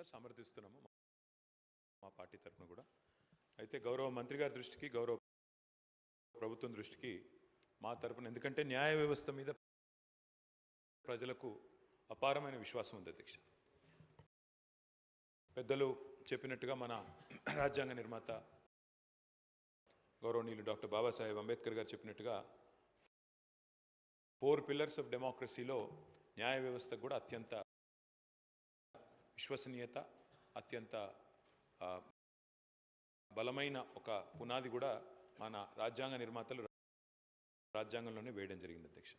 Sir సమర్థిస్తున్నాము మా party తరఫున కూడా. అయితే గౌరవ మంత్రి గారి దృష్టికి, గౌరవ ప్రభుత్వం దృష్టికి మా తరఫున, ఎందుకంటే న్యాయ వ్యవస్థ మీద ప్రజలకు అపారమైన విశ్వాసం ఉంది అధ్యక్ష. పెద్దలు చెప్పినట్టుగా మన రాజ్యాంగ నిర్మాత గౌరవనీయులు డాక్టర్ బాబాసాహెబ్ అంబేద్కర్ గారు చెప్పినట్టుగా 4 పిల్లర్స్ ఆఫ్ డెమోక్రసీలో న్యాయ వ్యవస్థ కూడా అత్యంత విశ్వసనీయత, అత్యంత బలమైన ఒక పునాది కూడా మన రాజ్యాంగ నిర్మాతలు రాజ్యాంగంలోనే వేయడం జరిగింది అధ్యక్ష.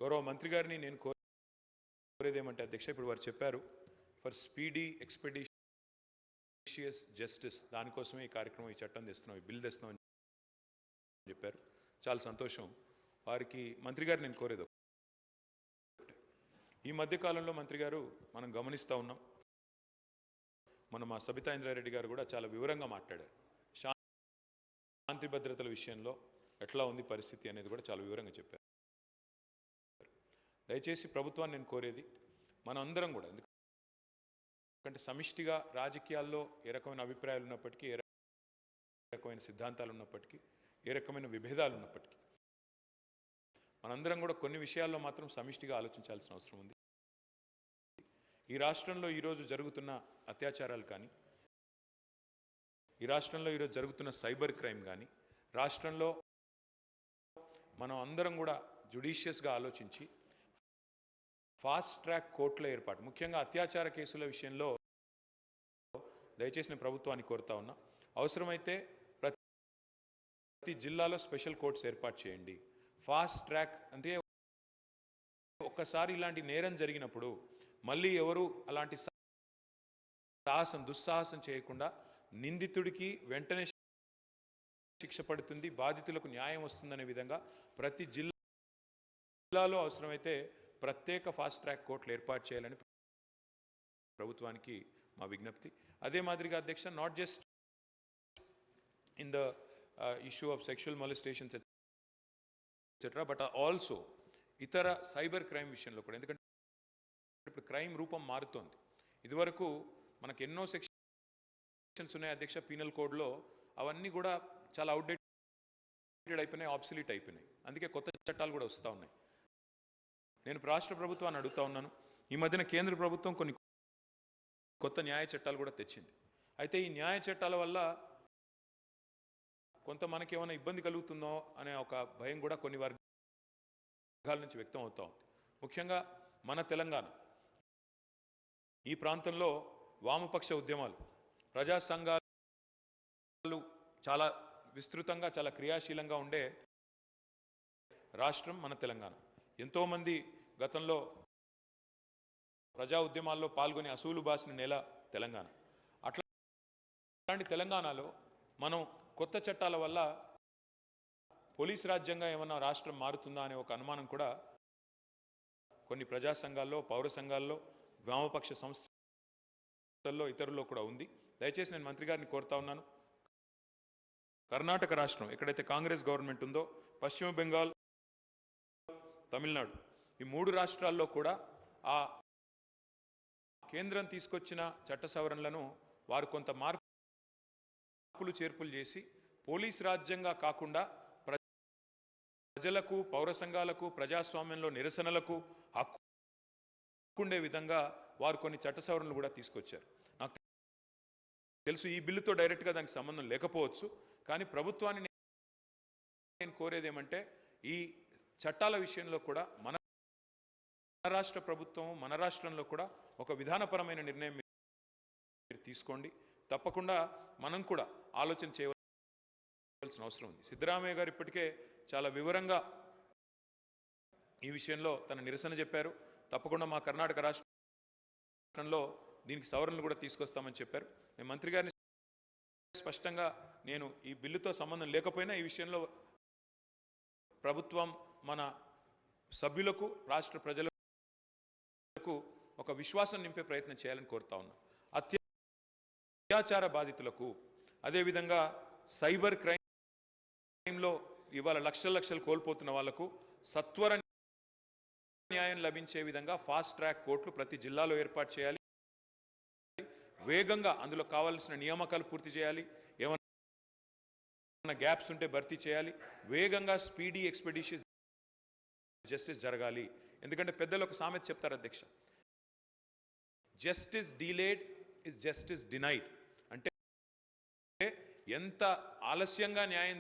గౌరవ మంత్రి గారిని నేను కోరేదేమంటే అధ్యక్ష, ఇప్పుడు వారు చెప్పారు ఫర్ స్పీడీ ఎక్స్పెడిషియస్ జస్టిస్, దానికోసమే ఈ కార్యక్రమం, ఈ చట్టం తెస్తున్నాం, ఈ బిల్ తెస్తున్నాం అని చెప్పారు. చాలా సంతోషం. వారికి మంత్రి గారు నేను కోరేది, ఈ మధ్యకాలంలో మంత్రి గారు మనం గమనిస్తూ ఉన్నాం, మా సబితా ఇంద్రారెడ్డి గారు కూడా చాలా వివరంగా మాట్లాడారు. శాంతి భద్రతల విషయంలో ఎట్లా ఉంది పరిస్థితి అనేది కూడా చాలా వివరంగా చెప్పారు. దయచేసి ప్రభుత్వాన్ని నేను కోరేది, మనం అందరం కూడా, ఎందుకంటే సమిష్టిగా రాజకీయాల్లో ఏ రకమైన అభిప్రాయాలు ఉన్నప్పటికీ, ఏ రకమైన సిద్ధాంతాలు ఉన్నప్పటికీ, ఏ రకమైన విభేదాలు ఉన్నప్పటికీ, మనందరం కూడా కొన్ని విషయాల్లో మాత్రం సమిష్టిగా ఆలోచించాల్సిన అవసరం ఉంది. ఈ రాష్ట్రంలో ఈరోజు జరుగుతున్న అత్యాచారాలు కానీ, ఈ రాష్ట్రంలో ఈరోజు జరుగుతున్న సైబర్ క్రైమ్ కానీ, రాష్ట్రంలో మనం అందరం కూడా జ్యుడిషియస్గా ఆలోచించి ఫాస్ట్ ట్రాక్ కోర్టుల ఏర్పాటు, ముఖ్యంగా అత్యాచార కేసుల విషయంలో దయచేసి నేను ప్రభుత్వాన్ని కోరుతా ఉన్నా, అవసరమైతే ప్రతి జిల్లాలో స్పెషల్ కోర్ట్స్ ఏర్పాటు చేయండి. ఫాస్ట్ ట్రాక్ అంటే ఒక్కసారి ఇలాంటి నేరం జరిగినప్పుడు మళ్ళీ ఎవరు అలాంటి దుస్సాహసం చేయకుండా నిందితుడికి వెంటనే శిక్ష పడుతుంది, బాధితులకు న్యాయం వస్తుందనే విధంగా ప్రతి జిల్లాలో అవసరమైతే ప్రత్యేక ఫాస్ట్ ట్రాక్ కోర్టులు ఏర్పాటు చేయాలని ప్రభుత్వానికి మా విజ్ఞప్తి. అదే మాదిరిగా అధ్యక్ష, not just in the issue of sexual molestations etcetera, but also ఇతర సైబర్ క్రైమ్ విషయంలో కూడా, ఎందుకంటే ఇప్పుడు క్రైమ్ రూపం మారుతోంది. ఇదివరకు మనకు ఎన్నో సెక్షన్స్ ఉన్నాయి అధ్యక్ష పీనల్ కోడ్లో, అవన్నీ కూడా చాలా అవుట్డేటెడ్ అయిపోయినాయి, ఆబ్సలీట్ అయిపోయినాయి. అందుకే కొత్త చట్టాలు కూడా వస్తూ ఉన్నాయి. నేను రాష్ట్ర ప్రభుత్వాన్ని అడుగుతా ఉన్నాను, ఈ మధ్యన కేంద్ర ప్రభుత్వం కొన్ని కొత్త న్యాయ చట్టాలు కూడా తెచ్చింది. అయితే ఈ న్యాయ చట్టాల వల్ల కొంత మనకి ఏమైనా ఇబ్బంది కలుగుతుందో అనే ఒక భయం కూడా కొన్ని వర్గాల నుంచి వ్యక్తం అవుతూ ఉంది. ముఖ్యంగా మన తెలంగాణ ఈ ప్రాంతంలో వామపక్ష ఉద్యమాలు, ప్రజా సంఘాలు చాలా విస్తృతంగా, చాలా క్రియాశీలంగా ఉండే రాష్ట్రం మన తెలంగాణ. ఎంతోమంది గతంలో ప్రజా ఉద్యమాల్లో పాల్గొని అసూలు బాసిన నేల తెలంగాణ. అట్లాంటి తెలంగాణలో మనం కొత్త చట్టాల వల్ల పోలీస్ రాజ్యంగా ఏమన్నా రాష్ట్రం మారుతుందా అనే ఒక అనుమానం కూడా కొన్ని ప్రజా సంఘాల్లో, పౌర సంఘాల్లో, వామపక్ష సంస్థల్లో, ఇతరుల్లో కూడా ఉంది. దయచేసి నేను మంత్రి గారిని కోరుతా ఉన్నాను, కర్ణాటక రాష్ట్రం ఎక్కడైతే కాంగ్రెస్ గవర్నమెంట్ ఉందో, పశ్చిమ బెంగాల్, తమిళనాడు, ఈ 3 రాష్ట్రాల్లో కూడా ఆ కేంద్రం తీసుకొచ్చిన చట్ట సవరణలను వారు కొంత మార్పులు చేర్పులు చేసి పోలీస్ రాజ్యంగా కాకుండా ప్రజలకు, పౌర సంఘాలకు, ప్రజాస్వామ్యంలో నిరసనలకు హక్కుండే విధంగా వారు కొన్ని చట్ట సవరణలు కూడా తీసుకొచ్చారు. నాకు తెలుసు ఈ బిల్లుతో డైరెక్ట్గా దానికి సంబంధం లేకపోవచ్చు, కానీ ప్రభుత్వాన్ని నేను కోరేది ఏమంటే ఈ చట్టాల విషయంలో కూడా మన రాష్ట్ర ప్రభుత్వం, మన రాష్ట్రంలో కూడా ఒక విధానపరమైన నిర్ణయం మీరు తీసుకోండి. తప్పకుండా మనం కూడా ఆలోచన చేయవలసిన అవసరం ఉంది. సిద్ధరామయ్య గారు ఇప్పటికే చాలా వివరంగా ఈ విషయంలో తన నిరసన చెప్పారు. తప్పకుండా మా కర్ణాటక రాష్ట్రంలో దీనికి సవరణలు కూడా తీసుకొస్తామని చెప్పారు. నేను మంత్రి గారిని స్పష్టంగా, నేను ఈ బిల్లుతో సంబంధం లేకపోయినా ఈ విషయంలో ప్రభుత్వం మన సభ్యులకు, రాష్ట్ర ప్రజలకు ఒక విశ్వాసం నింపే ప్రయత్నం చేయాలని కోరుతా ఉన్నా. అత్యాచార బాధితులకు, అదేవిధంగా సైబర్ క్రైమ్లో ఇవాళ లక్షలు కోల్పోతున్న వాళ్లకు సత్వర న్యాయం లభించే విధంగా ఫాస్ట్ ట్రాక్ కోర్టులు ప్రతి జిల్లాలో ఏర్పాటు చేయాలి. వేగంగా అందులో కావాల్సిన నియామకాలు పూర్తి చేయాలి, ఏమన్నా గ్యాప్స్ ఉంటే భర్తీ చేయాలి, వేగంగా స్పీడీ ఎక్స్పెడిషియస్ జస్టిస్ జరగాలి. ఎందుకంటే పెద్దలు ఒక సామెత చెప్తారు అధ్యక్ష, justice delayed is justice denied. అంటే ఎంత ఆలస్యంగా న్యాయం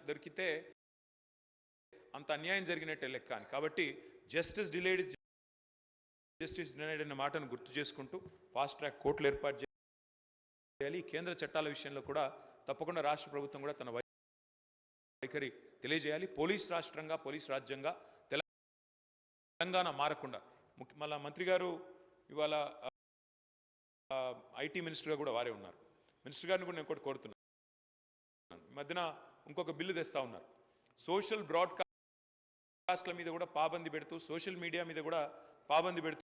దొరికితే అంత అన్యాయం జరిగినట్టే లెక్క అని. కాబట్టి justice delayed is justice denied అనే మాటను గుర్తు చేసుకుంటూ ఫాస్ట్ ట్రాక్ కోర్టులు ఏర్పాటు చేయాలి. కేంద్ర చట్టాల విషయంలో కూడా తప్పకుండా రాష్ట్ర ప్రభుత్వం కూడా తన వైఖరి తెలియజేయాలి. పోలీస్ రాష్ట్రంగా, పోలీస్ రాజ్యంగా తెలంగాణ మారకుండా. మళ్ళా మంత్రి గారు ఇవాళ ఐటీ మినిస్టర్గా కూడా వారే ఉన్నారు. మినిస్టర్ గారిని కూడా నేను ఒకటి కోరుతున్నాను, ఈ మధ్యన ఇంకొక బిల్లు తెస్తా ఉన్నారు, సోషల్ బ్రాడ్కాస్ట్ల మీద కూడా పాబంది పెడుతూ, సోషల్ మీడియా మీద కూడా పాబంది పెడుతూ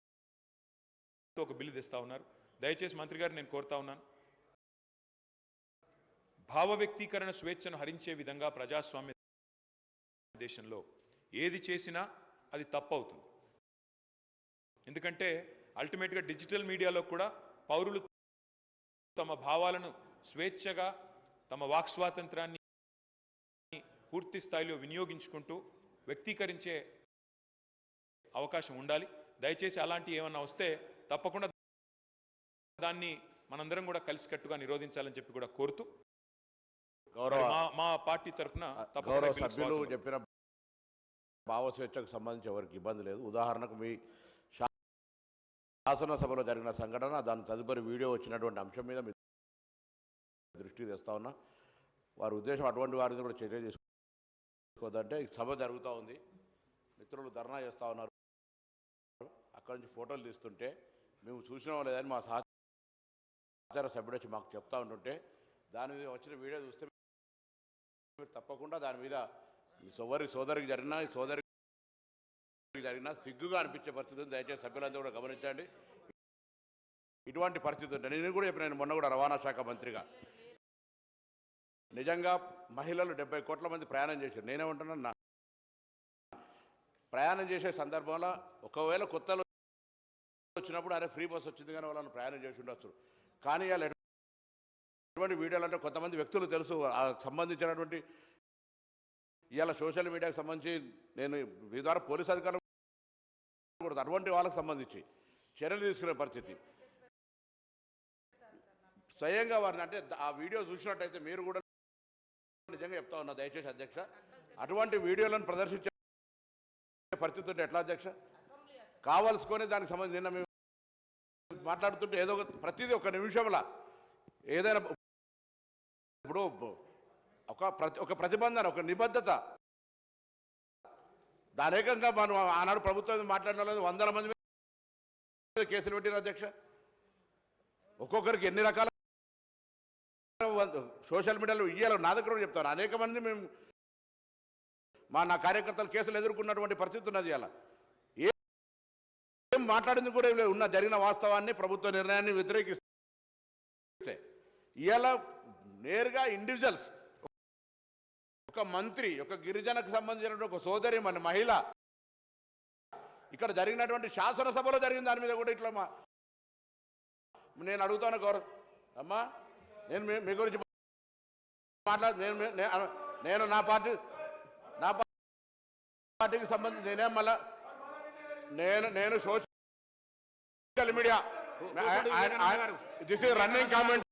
ఒక బిల్లు తెస్తా ఉన్నారు. దయచేసి మంత్రి గారు నేను కోరుతా ఉన్నాను, భావ వ్యక్తీకరణ స్వేచ్ఛను హరించే విధంగా ప్రజాస్వామ్య దేశంలో ఏది చేసినా అది తప్పు అవుతుంది. ఎందుకంటే అల్టిమేట్గా డిజిటల్ మీడియాలో కూడా పౌరులు తమ భావాలను స్వేచ్ఛగా, తమ వాక్ స్వాతంత్రాన్ని పూర్తి స్థాయిలో వినియోగించుకుంటూ వ్యక్తీకరించే అవకాశం ఉండాలి. దయచేసి అలాంటివి ఏమన్నా వస్తే తప్పకుండా దాన్ని మనందరం కూడా కలిసికట్టుగా నిరోధించాలని చెప్పి కూడా కోరుతూ, మా పార్టీ తరఫున గౌరవ సభ్యులు చెప్పిన భావ స్వేచ్ఛకు సంబంధించి ఎవరికి ఇబ్బంది లేదు. ఉదాహరణకు మీ శాసనసభలో జరిగిన సంఘటన, దాని తదుపరి వీడియో వచ్చినటువంటి అంశం మీద మీ దృష్టికి తెస్తా ఉన్నా. వారి ఉద్దేశం అటువంటి వారిని కూడా చర్య తీసుకోవద్దంటే, సభ జరుగుతూ ఉంది, మిత్రులు ధర్నా చేస్తూ ఉన్నారు, అక్కడి నుంచి ఫోటోలు తీస్తుంటే మేము చూసినా లేదని మా సహచార సభ్యుడు వచ్చి మాకు చెప్తా ఉంటుంటే, దాని మీద వచ్చిన వీడియో చూస్తే మీరు తప్పకుండా దాని మీద సోదరికి జరిగినా, ఈ సోదరికి జరిగినా సిగ్గుగా అనిపించే పరిస్థితి ఉంది. దయచేసి సభ్యులందరూ కూడా గమనించండి. ఇటువంటి పరిస్థితి ఉంటే నేను కూడా చెప్పిన, నేను మొన్న కూడా రవాణా శాఖ మంత్రిగా నిజంగా మహిళలు 70 కోట్ల మంది ప్రయాణం చేశారు. నేనేమంటున్నా, ప్రయాణం చేసే సందర్భంలో ఒకవేళ కొత్తలో వచ్చినప్పుడు అరే ఫ్రీ బస్ వచ్చింది కానీ వాళ్ళని ప్రయాణం చేసి ఉండొచ్చు. కానీ వాళ్ళు ఎటువంటి వీడియోలు అంటే కొంతమంది వ్యక్తులు తెలుసు సంబంధించినటువంటి, ఇవాళ సోషల్ మీడియాకు సంబంధించి నేను మీ ద్వారా పోలీసు అధికారులు కూడా అటువంటి వాళ్ళకు సంబంధించి చర్యలు తీసుకునే పరిస్థితి స్వయంగా వారిని, అంటే ఆ వీడియో చూసినట్టయితే మీరు కూడా నిజంగా చెప్తా ఉన్నా దయచేసి అధ్యక్ష, అటువంటి వీడియోలను ప్రదర్శించే పరిస్థితి ఉంటే ఎట్లా అధ్యక్ష? కావాల్సుకొని దానికి సంబంధించి నిన్న మేము మాట్లాడుతుంటే ఏదో ప్రతిదీ ఒక నిమిషంలో ఏదైనా ఇప్పుడు ఒక ప్రతిబంధన, ఒక నిబద్ధత, దానేకంగా మనం ఆనాడు ప్రభుత్వం మాట్లాడిన వాళ్ళు 100 మంది మీద కేసులు పెట్టిన అధ్యక్ష. ఒక్కొక్కరికి ఎన్ని రకాల సోషల్ మీడియాలో ఇయ్యాలో నా దగ్గర కూడా చెప్తాను, అనేక మంది మేము నా కార్యకర్తలు కేసులు ఎదుర్కొన్నటువంటి పరిస్థితి ఉన్నది. ఇలా ఏం మాట్లాడింది కూడా ఉన్న జరిగిన వాస్తవాన్ని, ప్రభుత్వ నిర్ణయాన్ని వ్యతిరేకిస్తే ఇవాళ నేరుగా ఇండివిజువల్స్, ఒక మంత్రి, ఒక గిరిజనకు సంబంధించినటువంటి ఒక సోదరి మన మహిళ ఇక్కడ జరిగినటువంటి శాసనసభలో జరిగిన దాని మీద కూడా ఇట్లా నేను అడుగుతాను గౌరవ్ అమ్మా, నేను మీ గురించి నేను నా పార్టీకి సంబంధించి నేనేం మళ్ళా నేను social media this is running comment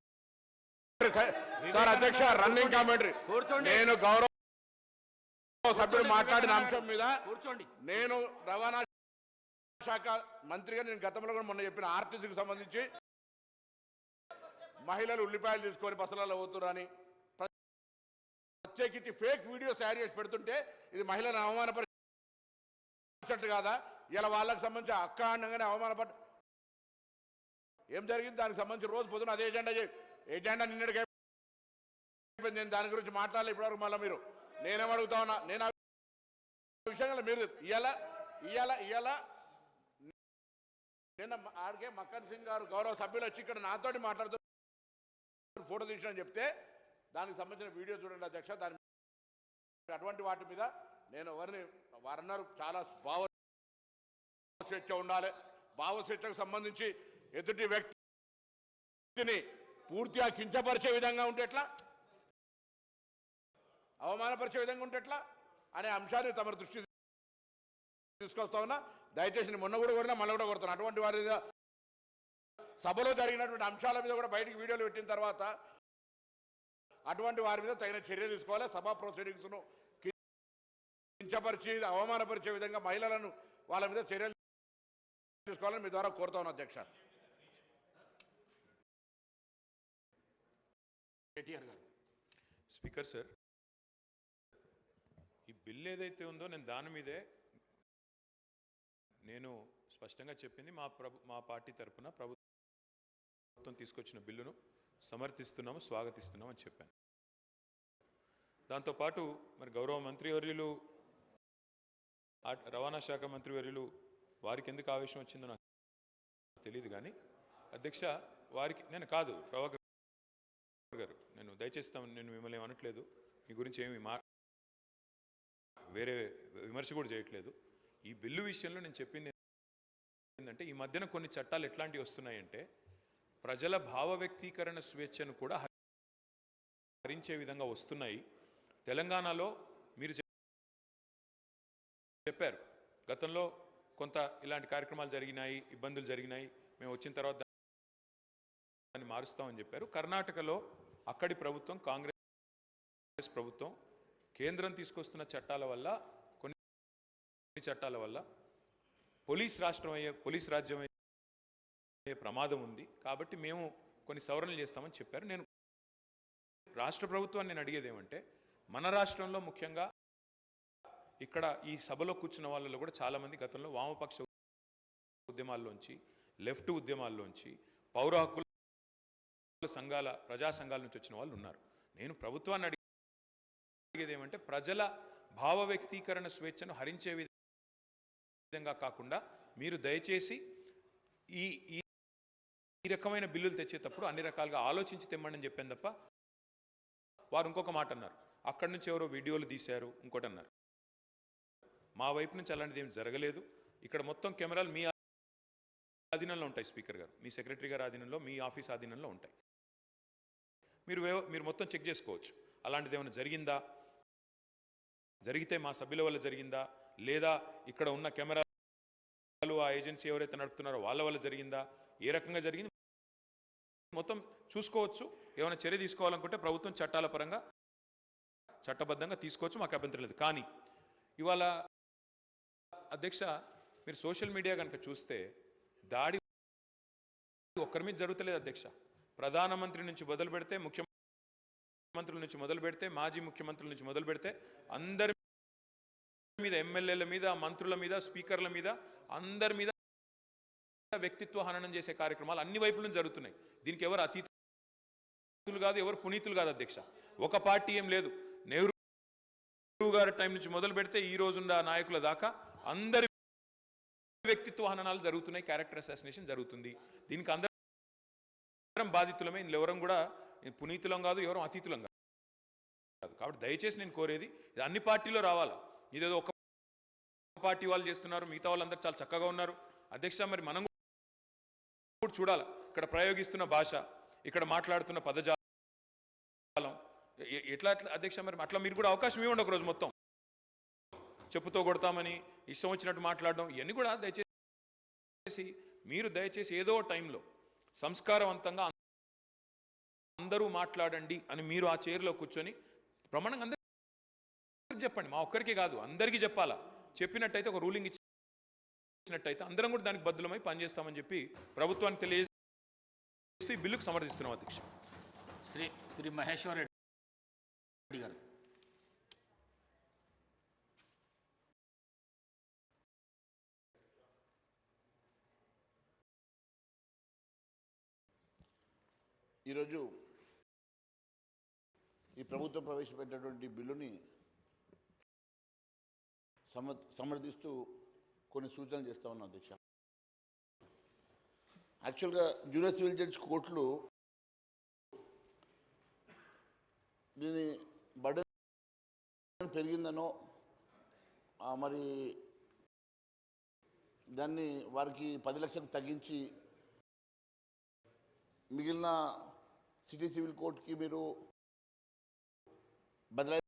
sir అధ్యక్ష, రన్నింగ్ కామెంటరీ. నేను గౌరవ సభ్యుడు మాట్లాడిన అంశం మీద నేను రవాణా శాఖ మంత్రిగా నేను గతంలో కూడా మొన్న చెప్పిన ఆర్టీసీకి సంబంధించి మహిళలు ఉల్లిపాయలు తీసుకొని బస్సులలో పోతురని ప్రత్యేకించి ఫేక్ వీడియోస్ తయారు చేసి పెడుతుంటే ఇది మహిళలను అవమానపరిచినట్టు కాదా? ఇలా వాళ్ళకి సంబంధించి అక్క అనగానే అవమానపడి ఏం జరిగింది? దానికి సంబంధించి రోజు పొద్దున అదే ఎజెండా నిన్నటికి నేను దాని గురించి మాట్లాడాలి ఇప్పటివరకు. మళ్ళీ మీరు నేనేమడుగుతా ఉన్నా, నేను ఆ విషయంలో మీరు ఇవాళ నిన్న ఆడికే మక్కన్ సింగ్ గారు గౌరవ సభ్యులు వచ్చి ఇక్కడ నాతోటి మాట్లాడుతూ ఫోటో తీసినని చెప్తే దానికి సంబంధించిన వీడియో చూడండి అధ్యక్ష. దాని అటువంటి వాటి మీద నేను ఎవరిని వారన్నారు చాలా భావ స్వేచ్ఛ ఉండాలి, భావ స్వేచ్ఛకు సంబంధించి ఎదుటి వ్యక్తి వ్యక్తిని పూర్తిగా కించపరిచే విధంగా ఉంటే ఎట్లా, అవమానపరిచే విధంగా ఉంటే ఎట్లా అనే అంశాన్ని తమ దృష్టి తీసుకొస్తా ఉన్నా. దయచేసి మొన్న కూడా కొడినా మళ్ళీ కూడా కొడుతున్నా. అటువంటి వారి సభలో జరిగినటువంటి అంశాల మీద కూడా బయటికి వీడియోలు పెట్టిన తర్వాత అటువంటి వారి మీద తగిన చర్య తీసుకోవాలి. సభా ప్రొసీడింగ్స్ను కించపరిచి అవమానపరిచే విధంగా మహిళలను వాళ్ళ మీద చర్యలు తీసుకోవాలని మీ ద్వారా కోరుతా ఉన్నా అధ్యక్ష. స్పీకర్ సార్, ఈ బిల్ ఏదైతే ఉందో నేను దాని మీదే నేను స్పష్టంగా చెప్పింది. మా పార్టీ తరఫున ప్రభుత్వం తీసుకొచ్చిన బిల్లును సమర్థిస్తున్నాము, స్వాగతిస్తున్నాము అని చెప్పాను. దాంతోపాటు మరి గౌరవ మంత్రివర్యులు, రవాణా శాఖ మంత్రివర్యులు వారికి ఎందుకు ఆవేశం వచ్చిందో నాకు తెలియదు. కానీ అధ్యక్ష, వారికి నేను కాదు ప్రభాకర్ గారు, నేను దయచేస్తాను, నేను మిమ్మల్ని ఏమనట్లేదు, మీ గురించి ఏమి వేరే విమర్శ కూడా చేయట్లేదు. ఈ బిల్లు విషయంలో నేను చెప్పింది ఏంటంటే, ఈ మధ్యన కొన్ని చట్టాలు ఎట్లాంటివి వస్తున్నాయంటే ప్రజల భావ వ్యక్తీకరణ స్వేచ్ఛను కూడా హరించే విధంగా వస్తున్నాయి. తెలంగాణలో మీరు చెప్పారు గతంలో కొంత ఇలాంటి కార్యక్రమాలు జరిగినాయి, ఇబ్బందులు జరిగినాయి, మేము వచ్చిన తర్వాత దాన్ని మారుస్తామని చెప్పారు. కర్ణాటకలో అక్కడి ప్రభుత్వం, కాంగ్రెస్ ప్రభుత్వం కేంద్రం తీసుకొస్తున్న చట్టాల వల్ల, కొన్ని చట్టాల వల్ల పోలీస్ రాజ్యం అయ్యే ప్రమాదం ఉంది. కాబట్టి మేము కొన్ని సవరణలు చేస్తామని చెప్పారు. నేను రాష్ట్ర ప్రభుత్వాన్ని నేను అడిగేది ఏమంటే, మన రాష్ట్రంలో ముఖ్యంగా ఇక్కడ ఈ సభలో కూర్చున్న వాళ్ళలో కూడా చాలామంది గతంలో వామపక్ష ఉద్యమాల్లోంచి, లెఫ్ట్ ఉద్యమాల్లోంచి, పౌర హక్కుల సంఘాల, ప్రజా సంఘాల నుంచి వచ్చిన వాళ్ళు ఉన్నారు. నేను ప్రభుత్వాన్ని అడిగేది ఏమంటే, ప్రజల భావ వ్యక్తీకరణ స్వేచ్ఛను హరించే విధంగా కాకుండా మీరు దయచేసి ఈ ఈ రకమైన బిల్లులు తెచ్చేటప్పుడు అన్ని రకాలుగా ఆలోచించి తెమ్మని చెప్పాను తప్ప, వారు ఇంకొక మాట అన్నారు, అక్కడి నుంచి ఎవరో వీడియోలు తీశారు, ఇంకోటి అన్నారు. మా వైపు నుంచి అలాంటిది ఏం జరగలేదు. ఇక్కడ మొత్తం కెమెరాలు మీ ఆధీనంలో ఉంటాయి స్పీకర్ గారు, మీ సెక్రటరీ గారి ఆధీనంలో, మీ ఆఫీస్ ఆధీనంలో ఉంటాయి. మీరు మొత్తం చెక్ చేసుకోవచ్చు. అలాంటిది ఏమైనా జరిగిందా, జరిగితే మా సభ్యుల వల్ల జరిగిందా, లేదా ఇక్కడ ఉన్న కెమెరాలు ఆ ఏజెన్సీ ఎవరైతే నడుపుతున్నారో వాళ్ళ వల్ల జరిగిందా, ఏ రకంగా జరిగింది మొత్తం చూసుకోవచ్చు. ఏమైనా చర్య తీసుకోవాలనుకుంటే ప్రభుత్వం చట్టాల పరంగా చట్టబద్ధంగా తీసుకోవచ్చు, మాకు అభ్యంతరం లేదు. కానీ ఇవాళ అధ్యక్ష, మీరు సోషల్ మీడియా కనుక చూస్తే దాడి ఒక్కరి మీద జరుగుతలేదు అధ్యక్ష. ప్రధానమంత్రి నుంచి మొదలు పెడితే, ముఖ్యమంత్రుల నుంచి మొదలు పెడితే, మాజీ ముఖ్యమంత్రుల నుంచి మొదలు పెడితే, అందరి మీద, ఎమ్మెల్యేల మీద, మంత్రుల మీద, స్పీకర్ల మీద, అందరి మీద వ్యక్తిత్వ హననం చేసే కార్యక్రమాలు అన్ని వైపుల నుంచి జరుగుతున్నాయి. దీనికి ఎవరు అతీతులు కాదు, ఎవరు పునీతులు కాదు అధ్యక్ష. ఒక పార్టీ ఏం లేదు. నెహ్రూ గారి టైం నుంచి మొదలు పెడితే ఈ రోజున్న నాయకుల దాకా అందరి వ్యక్తిత్వ హననాలు జరుగుతున్నాయి, క్యారెక్టర్ అసాసినేషన్ జరుగుతుంది. దీనికి అందరం బాధితులమే, ఎవరం కూడా పునీతులం కాదు, ఎవరం అతీతులం కాదు. కాబట్టి దయచేసి నేను కోరేది, ఇది అన్ని పార్టీలో రావాలా. ఇదేదో ఒక పార్టీ వాళ్ళు చేస్తున్నారు, మిగతా వాళ్ళందరూ చాలా చక్కగా ఉన్నారు అధ్యక్ష. మరి మనం కూడా చూడాలి, ఇక్కడ ప్రయోగిస్తున్న భాష, ఇక్కడ మాట్లాడుతున్న పదజాలం ఎట్లా అధ్యక్ష. మరి అట్లా మీరు కూడా అవకాశం ఇవ్వండి ఒకరోజు. మొత్తం చెప్పుతో కొడతామని ఇష్టం వచ్చినట్టు మాట్లాడడం, ఇవన్నీ కూడా దయచేసి ఏదో టైంలో సంస్కారవంతంగా అందరూ మాట్లాడండి అని మీరు ఆ చైర్లో కూర్చొని ప్రమాణంగా అందరికీ చెప్పండి. మా ఒక్కరికి కాదు, అందరికీ చెప్పాలా. చెప్పినట్టయితే ఒక రూలింగ్ ఇచ్చినట్టయితే అందరం కూడా దానికి బద్దులమై పనిచేస్తామని చెప్పి ప్రభుత్వానికి తెలియజేస్తూ ఈ బిల్లుకు సమర్థిస్తున్నాం అధ్యక్ష. శ్రీ మహేశ్వర్ రెడ్డి గారు. ఈరోజు ఈ ప్రభుత్వం ప్రవేశపెట్టినటువంటి బిల్లుని సమర్థిస్తూ కొన్ని సూచనలు చేస్తా ఉన్నాం అధ్యక్ష. యాక్చువల్గా జూనియర్ సివిల్ జడ్జ్ కోర్టులు దీని బర్డెన్ పెరిగిందనో, మరి దాన్ని వారికి 10 లక్షలకు తగ్గించి మిగిలిన సిటీ సివిల్ కోర్టుకి మీరు బదిలీ